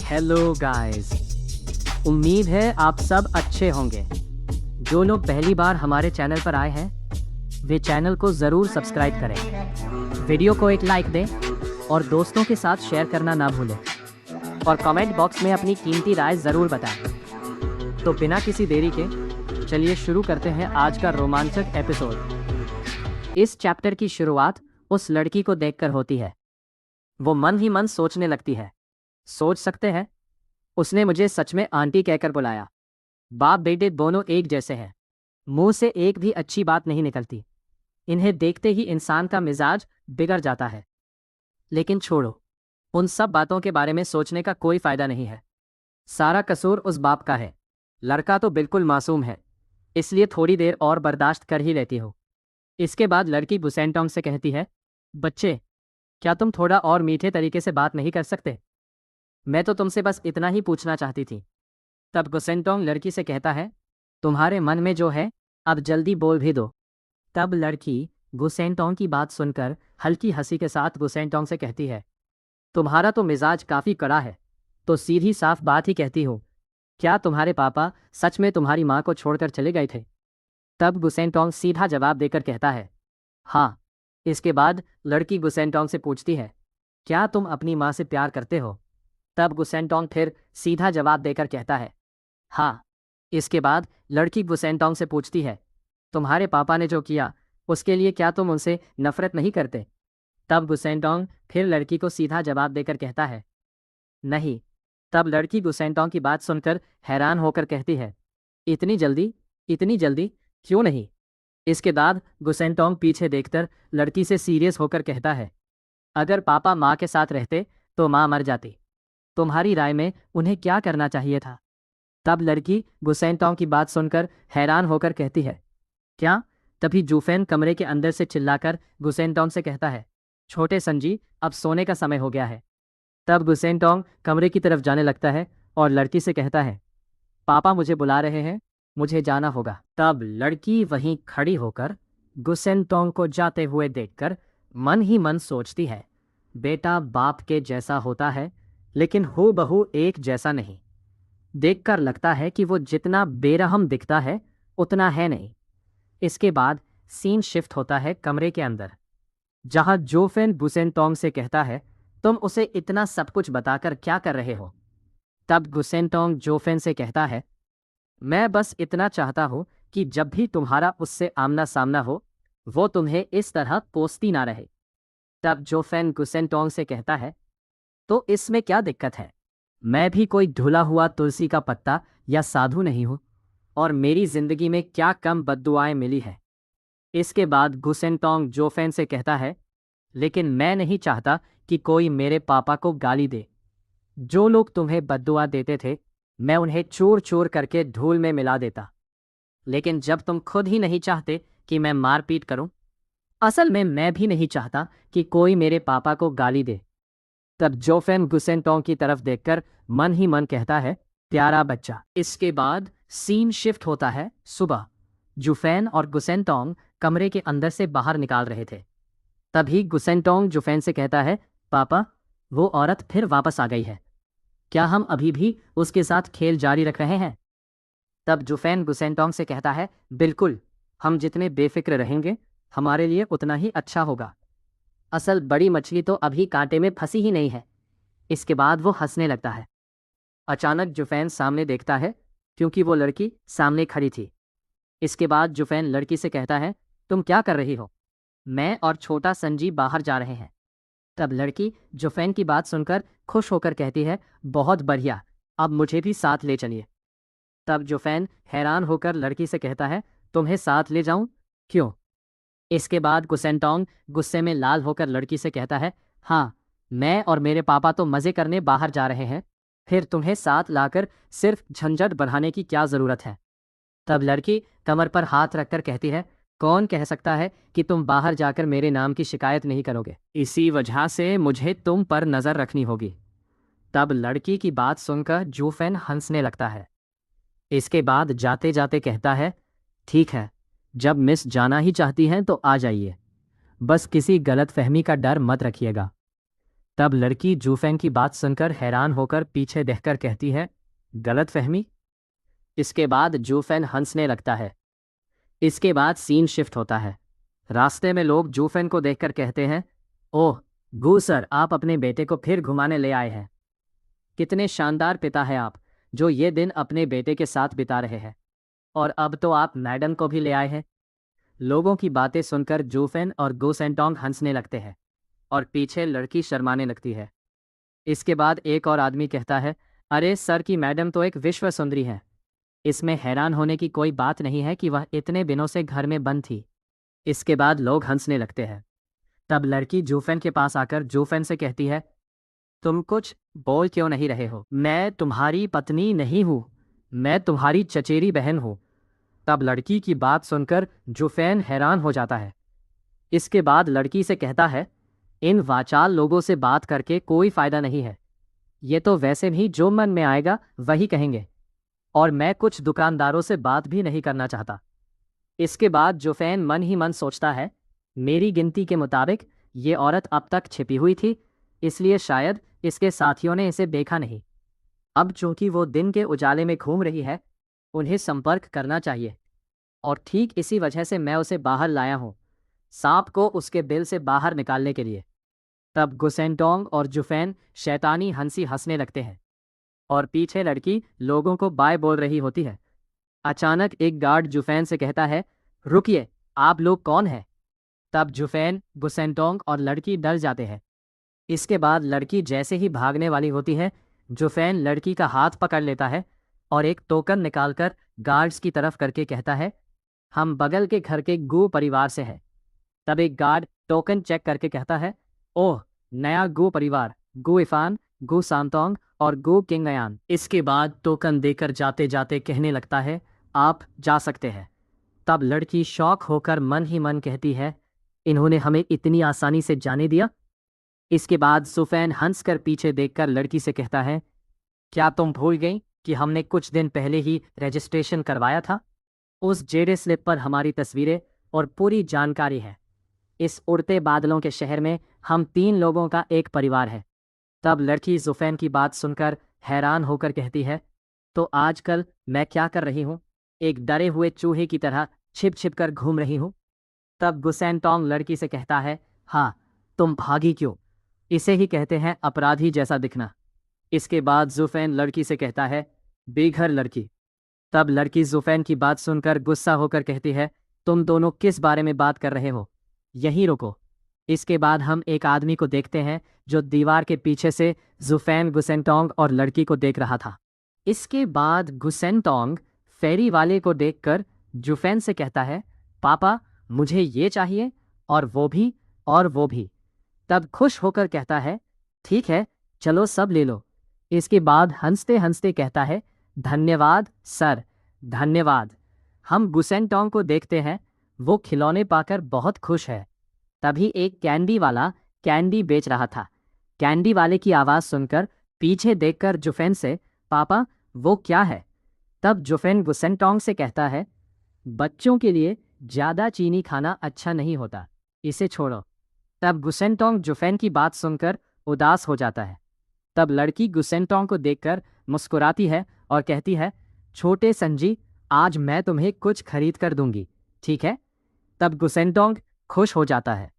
Hello guys. उम्मीद है आप सब अच्छे होंगे। जो लोग पहली बार हमारे चैनल पर आए हैं वे चैनल को ज़रूर सब्सक्राइब करें, वीडियो को एक लाइक दें और दोस्तों के साथ शेयर करना ना भूलें और कमेंट बॉक्स में अपनी कीमती राय ज़रूर बताएं। तो बिना किसी देरी के चलिए शुरू करते हैं आज का रोमांचक एपिसोड। इस चैप्टर की शुरुआत उस लड़की को देखकर होती है। वो मन ही मन सोचने लगती है, सोच सकते हैं उसने मुझे सच में आंटी कहकर बुलाया। बाप बेटे दोनों एक जैसे हैं, मुंह से एक भी अच्छी बात नहीं निकलती। इन्हें देखते ही इंसान का मिजाज बिगड़ जाता है। लेकिन छोड़ो, उन सब बातों के बारे में सोचने का कोई फायदा नहीं है। सारा कसूर उस बाप का है। लड़का तो बिल्कुल मासूम है, इसलिए थोड़ी देर और बर्दाश्त कर ही लेती हो। इसके बाद लड़की गुसेंटोंग से कहती है, बच्चे क्या तुम थोड़ा और मीठे तरीके से बात नहीं कर सकते? मैं तो तुमसे बस इतना ही पूछना चाहती थी। तब गुसेंटोंग लड़की से कहता है, तुम्हारे मन में जो है अब जल्दी बोल भी दो। तब लड़की गुसेंटोंग की बात सुनकर हल्की हंसी के साथ गुसेंटोंग से कहती है, तुम्हारा तो मिजाज काफ़ी कड़ा है, तो सीधी साफ बात ही कहती हो। क्या तुम्हारे पापा सच में तुम्हारी माँ को छोड़कर चले गए थे? तब गुसेंटोंग सीधा जवाब देकर कहता है, हाँ। इसके बाद लड़की गुसेंटोंग से पूछती है, क्या तुम अपनी माँ से प्यार करते हो? तब गुसेंटोंग फिर सीधा जवाब देकर कहता है, हाँ। इसके बाद लड़की गुसेंटोंग से पूछती है, तुम्हारे पापा ने जो किया उसके लिए क्या तुम उनसे नफरत नहीं करते? तब गुसेंटोंग फिर लड़की को सीधा जवाब देकर कहता है, नहीं। तब लड़की गुसेंटोंग की बात सुनकर हैरान होकर कहती है, इतनी जल्दी, इतनी जल्दी क्यों नहीं? इसके बाद गुसेंटोंग पीछे देखकर लड़की से सीरियस होकर कहता है, अगर पापा माँ के साथ रहते तो माँ मर जाती। तुम्हारी राय में उन्हें क्या करना चाहिए था? तब लड़की गुसेंटोंग की बात सुनकर हैरान होकर कहती है, क्या? तभी जूफेन कमरे के अंदर से चिल्लाकर गुसेंटोंग से कहता है, छोटे संजी, अब सोने का समय हो गया है। तब गुसेंटोंग कमरे की तरफ जाने लगता है और लड़की से कहता है, पापा मुझे बुला रहे हैं, मुझे जाना होगा। तब लड़की वहीं खड़ी होकर गुसेंटोंग को जाते हुए देखकर मन ही मन सोचती है, बेटा बाप के जैसा होता है लेकिन हूबहू एक जैसा नहीं। देखकर लगता है कि वो जितना बेरहम दिखता है उतना है नहीं। इसके बाद सीन शिफ्ट होता है कमरे के अंदर, जहां जोफेन गुसेंटोंग से कहता है, तुम उसे इतना सब कुछ बताकर क्या कर रहे हो? तब गुसेंटोंग जोफेन से कहता है, मैं बस इतना चाहता हूं कि जब भी तुम्हारा उससे आमना सामना हो वो तुम्हें इस तरह कोसती ना रहे। तब जोफेन गुसेंटोंग से कहता है, तो इसमें क्या दिक्कत है? मैं भी कोई धुला हुआ तुलसी का पत्ता या साधु नहीं हूं, और मेरी जिंदगी में क्या कम बद्दुआएं मिली है। इसके बाद गुसेंटोंग जोफेन से कहता है, लेकिन मैं नहीं चाहता कि कोई मेरे पापा को गाली दे। जो लोग तुम्हें बद्दुआ देते थे मैं उन्हें चूर चूर करके धूल में मिला देता। लेकिन जब तुम खुद ही नहीं चाहते कि मैं मारपीट करूं, असल में मैं भी नहीं चाहता कि कोई मेरे पापा को गाली दे। तब जोफेन गुसेंटोंग की तरफ देखकर मन ही मन कहता है, प्यारा बच्चा। इसके बाद सीन शिफ्ट होता है सुबह। जुफेन और गुसेंटोंग कमरे के अंदर से बाहर निकाल रहे थे। तभी गुसेंटोंग जुफेन से कहता है, पापा वो औरत फिर वापस आ गई है, क्या हम अभी भी उसके साथ खेल जारी रख रहे हैं? तब जुफेन गुसेंटोंग से कहता है, बिल्कुल, हम जितने बेफिक्र रहेंगे हमारे लिए उतना ही अच्छा होगा। असल बड़ी मछली तो अभी कांटे में फंसी ही नहीं है। इसके बाद वो हंसने लगता है। अचानक जुफेन सामने देखता है क्योंकि वो लड़की सामने खड़ी थी। इसके बाद जुफेन लड़की से कहता है, तुम क्या कर रही हो? मैं और छोटा संजी बाहर जा रहे हैं। तब लड़की जुफेन की बात सुनकर खुश होकर कहती है, बहुत बढ़िया, अब मुझे भी साथ ले चलिए। तब जुफेन हैरान होकर लड़की से कहता है, तुम्हें साथ ले जाऊं? क्यों? इसके बाद गुसेंटोंग गुस्से में लाल होकर लड़की से कहता है, हाँ, मैं और मेरे पापा तो मज़े करने बाहर जा रहे हैं, फिर तुम्हें साथ लाकर सिर्फ झंझट बढ़ाने की क्या ज़रूरत है? तब लड़की कमर पर हाथ रखकर कहती है, कौन कह सकता है कि तुम बाहर जाकर मेरे नाम की शिकायत नहीं करोगे? इसी वजह से मुझे तुम पर नज़र रखनी होगी। तब लड़की की बात सुनकर जूफेन हंसने लगता है। इसके बाद जाते जाते कहता है, ठीक है, जब मिस जाना ही चाहती हैं तो आ जाइए, बस किसी गलत फहमी का डर मत रखिएगा। तब लड़की जूफेन की बात सुनकर हैरान होकर पीछे देखकर कहती है, गलत फहमी। इसके बाद जूफेन हंसने लगता है। इसके बाद सीन शिफ्ट होता है। रास्ते में लोग जूफेन को देखकर कहते हैं, ओह गू सर, आप अपने बेटे को फिर घुमाने ले आए हैं। कितने शानदार पिता हैं आप, जो ये दिन अपने बेटे के साथ बिता रहे हैं। और अब तो आप मैडम को भी ले आए हैं। लोगों की बातें सुनकर जूफेन और गू सेंटोंग हंसने लगते हैं और पीछे लड़की शर्माने लगती है। इसके बाद एक और आदमी कहता है, अरे सर की मैडम तो एक विश्व सुंदरी है। इसमें हैरान होने की कोई बात नहीं है कि वह इतने दिनों से घर में बंद थी। इसके बाद लोग हंसने लगते हैं। तब लड़की जूफेन के पास आकर जूफेन से कहती है, तुम कुछ बोल क्यों नहीं रहे हो? मैं तुम्हारी पत्नी नहीं हूँ, मैं तुम्हारी चचेरी बहन हूँ। तब लड़की की बात सुनकर जूफेन हैरान हो जाता है। इसके बाद लड़की से कहता है, इन वाचाल लोगों से बात करके कोई फायदा नहीं है। ये तो वैसे भी जो मन में आएगा वही कहेंगे, और मैं कुछ दुकानदारों से बात भी नहीं करना चाहता। इसके बाद जूफेन मन ही मन सोचता है, मेरी गिनती के मुताबिक ये औरत अब तक छिपी हुई थी, इसलिए शायद इसके साथियों ने इसे देखा नहीं। अब चूंकि वो दिन के उजाले में घूम रही है, उन्हें संपर्क करना चाहिए, और ठीक इसी वजह से मैं उसे बाहर लाया हूँ, सांप को उसके बिल से बाहर निकालने के लिए। तब गुसेंटोंग और जूफेन शैतानी हंसी हंसने लगते हैं और पीछे लड़की लोगों को बाय बोल रही होती है। अचानक एक गार्ड जूफेन से कहता है, रुकिए, आप लोग कौन हैं? तब जूफेन, गुसेंटोंग और लड़की डर जाते हैं। इसके बाद लड़की जैसे ही भागने वाली होती है, जूफेन लड़की का हाथ पकड़ लेता है और एक टोकन निकालकर गार्ड्स की तरफ करके कहता है, हम बगल के घर के गू परिवार से हैं। तब एक गार्ड टोकन चेक करके कहता है, ओह नया गू परिवार, गू इफान, गू सांतोंग और गू किंगयान। इसके बाद टोकन देकर जाते जाते कहने लगता है, आप जा सकते हैं। तब लड़की शौक होकर मन ही मन कहती है, इन्होंने हमें इतनी आसानी से जाने दिया। इसके बाद सुफैन हंसकर पीछे देखकर लड़की से कहता है, क्या तुम भूल गई कि हमने कुछ दिन पहले ही रजिस्ट्रेशन करवाया था? उस जेडे स्लिप पर हमारी तस्वीरें और पूरी जानकारी है। इस उड़ते बादलों के शहर में हम 3 लोगों का एक परिवार है। तब लड़की जुफैन की बात सुनकर हैरान होकर कहती है, तो आजकल मैं क्या कर रही हूँ? एक डरे हुए चूहे की तरह छिप छिप कर घूम रही हूँ। तब गुसेंटोंग लड़की से कहता है, हाँ, तुम भागी क्यों? इसे ही कहते हैं अपराधी जैसा दिखना। इसके बाद जुफैन लड़की से कहता है, बेघर लड़की। तब लड़की जुफैन की बात सुनकर गुस्सा होकर कहती है, तुम दोनों किस बारे में बात कर रहे हो? यहीं रुको। इसके बाद हम एक आदमी को देखते हैं जो दीवार के पीछे से जुफैन, गुसेंटोंग और लड़की को देख रहा था। इसके बाद गुसेंटोंग फेरी वाले को देखकर जुफैन से कहता है, पापा मुझे ये चाहिए और वो भी और वो भी। तब खुश होकर कहता है, ठीक है, चलो सब ले लो। इसके बाद हंसते हंसते कहता है, धन्यवाद सर, धन्यवाद। हम गुसेंटोंग को देखते हैं, वो खिलौने पाकर बहुत खुश है। तभी एक कैंडी वाला कैंडी बेच रहा था। कैंडी वाले की आवाज़ सुनकर पीछे देखकर जुफेन से, पापा वो क्या है? तब जुफेन गुसेंटोंग से कहता है, बच्चों के लिए ज़्यादा चीनी खाना अच्छा नहीं होता, इसे छोड़ो। तब गुसेंटोंग जुफेन की बात सुनकर उदास हो जाता है। तब लड़की गुसेंटोंग को देखकर मुस्कुराती है और कहती है, छोटे संजी, आज मैं तुम्हें कुछ खरीद कर दूंगी, ठीक है? तब गुसेंटोंग खुश हो जाता है।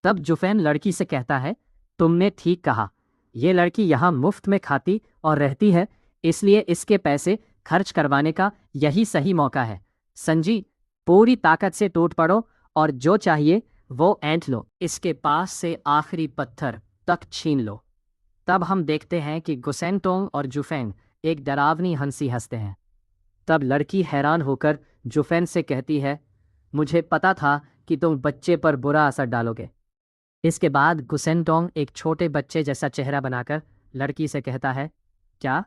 तब जुफेन लड़की से कहता है, तुमने ठीक कहा, ये लड़की यहाँ मुफ्त में खाती और रहती है, इसलिए इसके पैसे खर्च करवाने का यही सही मौका है। संजी, पूरी ताकत से टूट पड़ो और जो चाहिए वो ऐंठ लो, इसके पास से आखिरी पत्थर तक छीन लो। तब हम देखते हैं कि गुसेंटोंग और जुफेन एक डरावनी हंसी हंसते हैं। तब लड़की हैरान होकर जुफेन से कहती है, मुझे पता था कि तुम बच्चे पर बुरा असर डालोगे। इसके बाद गुसेंटोंग एक छोटे बच्चे जैसा चेहरा बनाकर लड़की से कहता है, क्या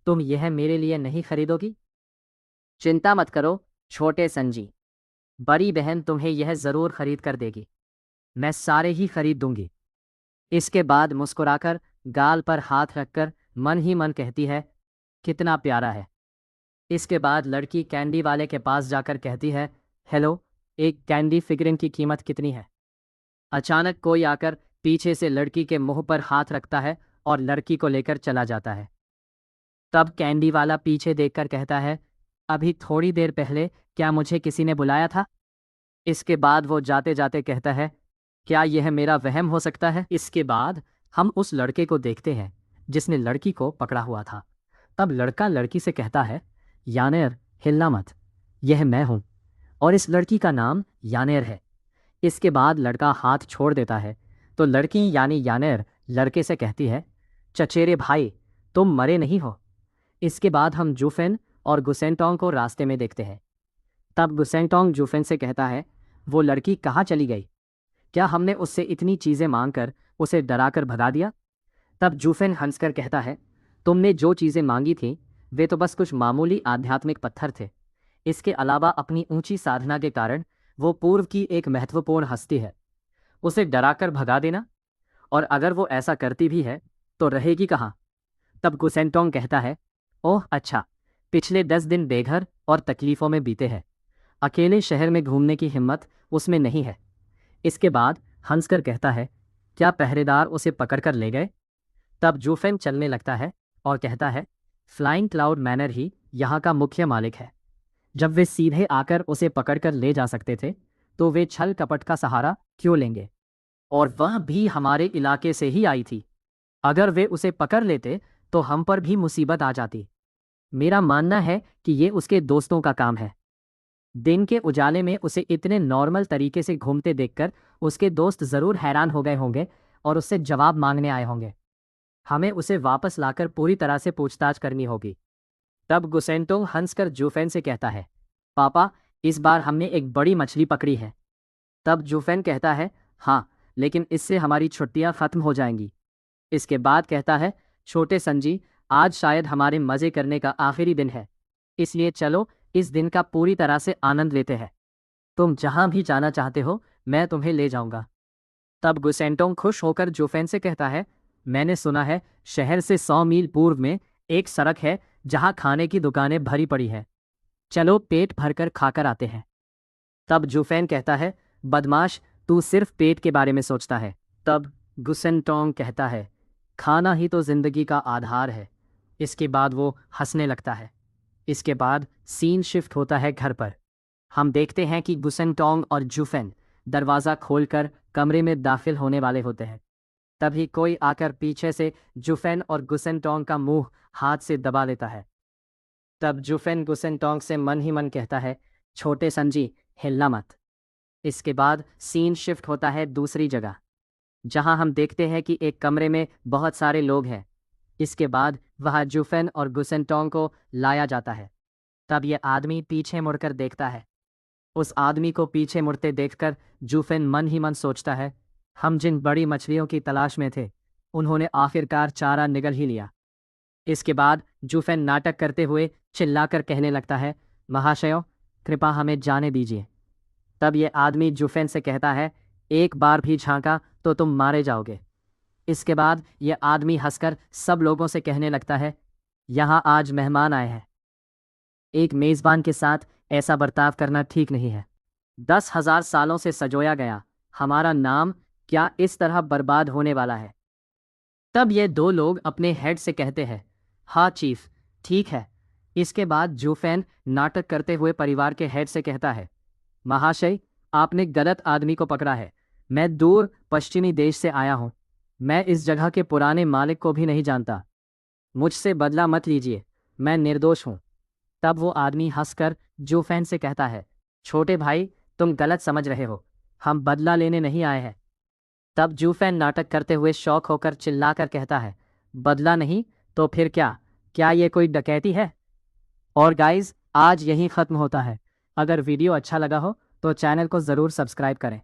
तुम यह मेरे लिए नहीं खरीदोगी? चिंता मत करो छोटे संजी, बड़ी बहन तुम्हें यह ज़रूर खरीद कर देगी। मैं सारे ही खरीद दूंगी। इसके बाद मुस्कुराकर गाल पर हाथ रखकर मन ही मन कहती है, कितना प्यारा है। इसके बाद लड़की कैंडी वाले के पास जाकर कहती है, हेलो, एक कैंडी फिगरिन की कीमत कितनी है? अचानक कोई आकर पीछे से लड़की के मुंह पर हाथ रखता है और लड़की को लेकर चला जाता है। तब कैंडी वाला पीछे देखकर कहता है, अभी थोड़ी देर पहले क्या मुझे किसी ने बुलाया था? इसके बाद वो जाते जाते कहता है, क्या यह मेरा वहम हो सकता है? इसके बाद हम उस लड़के को देखते हैं जिसने लड़की को पकड़ा हुआ था। तब लड़का लड़की से कहता है, यानेर, हिलना मत, यह मैं हूं और इस लड़की का नाम यानेर है। इसके बाद लड़का हाथ छोड़ देता है तो लड़की यानी यानेर लड़के से कहती है, चचेरे भाई, तुम मरे नहीं हो। इसके बाद हम जूफेन और गुसेंटोंग को रास्ते में देखते हैं। तब गुसेंटोंग जूफेन से कहता है, वो लड़की कहाँ चली गई? क्या हमने उससे इतनी चीज़ें मांगकर उसे डराकर भगा दिया? तब जूफेन हंसकर कहता है, तुमने जो चीज़ें मांगी थीं वे तो बस कुछ मामूली आध्यात्मिक पत्थर थे। इसके अलावा अपनी ऊंची साधना के कारण वो पूर्व की एक महत्वपूर्ण हस्ती है। उसे डराकर भगा देना, और अगर वो ऐसा करती भी है तो रहेगी कहाँ? तब गुसेंटोंग कहता है, ओह अच्छा, पिछले 10 दिन बेघर और तकलीफ़ों में बीते हैं। अकेले शहर में घूमने की हिम्मत उसमें नहीं है। इसके बाद हंसकर कहता है, क्या पहरेदार उसे पकड़कर ले गए? तब जूफेन चलने लगता है और कहता है, फ्लाइंग क्लाउड मैनर ही यहाँ का मुख्य मालिक है। जब वे सीधे आकर उसे पकड़कर ले जा सकते थे तो वे छल कपट का सहारा क्यों लेंगे? और वह भी हमारे इलाके से ही आई थी। अगर वे उसे पकड़ लेते तो हम पर भी मुसीबत आ जाती। मेरा मानना है कि ये उसके दोस्तों का काम है। दिन के उजाले में उसे इतने नॉर्मल तरीके से घूमते देखकर उसके दोस्त ज़रूर हैरान हो गए होंगे और उससे जवाब मांगने आए होंगे। हमें उसे वापस लाकर पूरी तरह से पूछताछ करनी होगी। तब गुसेंटोंग हंसकर जूफेन से कहता है, पापा, इस बार हमने एक बड़ी मछली पकड़ी है। तब जूफेन कहता है, हाँ, लेकिन इससे हमारी छुट्टियां खत्म हो जाएंगी। इसके बाद कहता है, छोटे संजी, आज शायद हमारे मज़े करने का आखिरी दिन है, इसलिए चलो इस दिन का पूरी तरह से आनंद लेते हैं। तुम जहां भी जाना चाहते हो मैं तुम्हें ले जाऊंगा। तब गुसेंटोंग खुश होकर जूफेन से कहता है, मैंने सुना है शहर से 100 मील पूर्व में एक सड़क है जहां खाने की दुकानें भरी पड़ी हैं। चलो पेट भरकर खाकर आते हैं। तब जूफेन कहता है, बदमाश, तू सिर्फ पेट के बारे में सोचता है। तब गुसेंटोंग कहता है, खाना ही तो जिंदगी का आधार है। इसके बाद वो हंसने लगता है। इसके बाद सीन शिफ्ट होता है घर पर। हम देखते हैं कि गुसेंटोंग और जूफेन दरवाज़ा खोलकर कमरे में दाखिल होने वाले होते हैं। तभी कोई आकर पीछे से जूफेन और गुसेंटोंग का मुंह हाथ से दबा लेता है। तब जूफेन गुसेंटोंग से मन ही मन कहता है, छोटे संजी, हिलना मत। इसके बाद सीन शिफ्ट होता है दूसरी जगह, जहां हम देखते हैं कि एक कमरे में बहुत सारे लोग हैं। इसके बाद वहां जूफेन और गुसेंटोंग को लाया जाता है। तब यह आदमी पीछे मुड़कर देखता है। उस आदमी को पीछे मुड़ते देखकर जूफेन मन ही मन सोचता है, हम जिन बड़ी मछलियों की तलाश में थे उन्होंने आखिरकार चारा निगल ही लिया। इसके बाद जूफेन नाटक करते हुए चिल्लाकर कहने लगता है, महाशयों, कृपा हमें जाने दीजिए। तब यह आदमी जूफेन से कहता है, एक बार भी झांका तो तुम मारे जाओगे। इसके बाद यह आदमी हंसकर सब लोगों से कहने लगता है, यहाँ आज मेहमान आए हैं। एक मेज़बान के साथ ऐसा बर्ताव करना ठीक नहीं है। 10,000 सालों से सजोया गया हमारा नाम क्या इस तरह बर्बाद होने वाला है? तब ये दो लोग अपने हेड से कहते हैं, हाँ चीफ, ठीक है। इसके बाद जूफेन नाटक करते हुए परिवार के हेड से कहता है, महाशय, आपने गलत आदमी को पकड़ा है। मैं दूर पश्चिमी देश से आया हूँ। मैं इस जगह के पुराने मालिक को भी नहीं जानता। मुझसे बदला मत लीजिए, मैं निर्दोष हूँ। तब वो आदमी हंसकर जूफेन से कहता है, छोटे भाई, तुम गलत समझ रहे हो, हम बदला लेने नहीं आए हैं। तब जूफेन नाटक करते हुए शौक होकर चिल्लाकर कहता है, बदला नहीं तो फिर क्या? क्या ये कोई डकैती है? और गाइज, आज यही ख़त्म होता है। अगर वीडियो अच्छा लगा हो तो चैनल को ज़रूर सब्सक्राइब करें।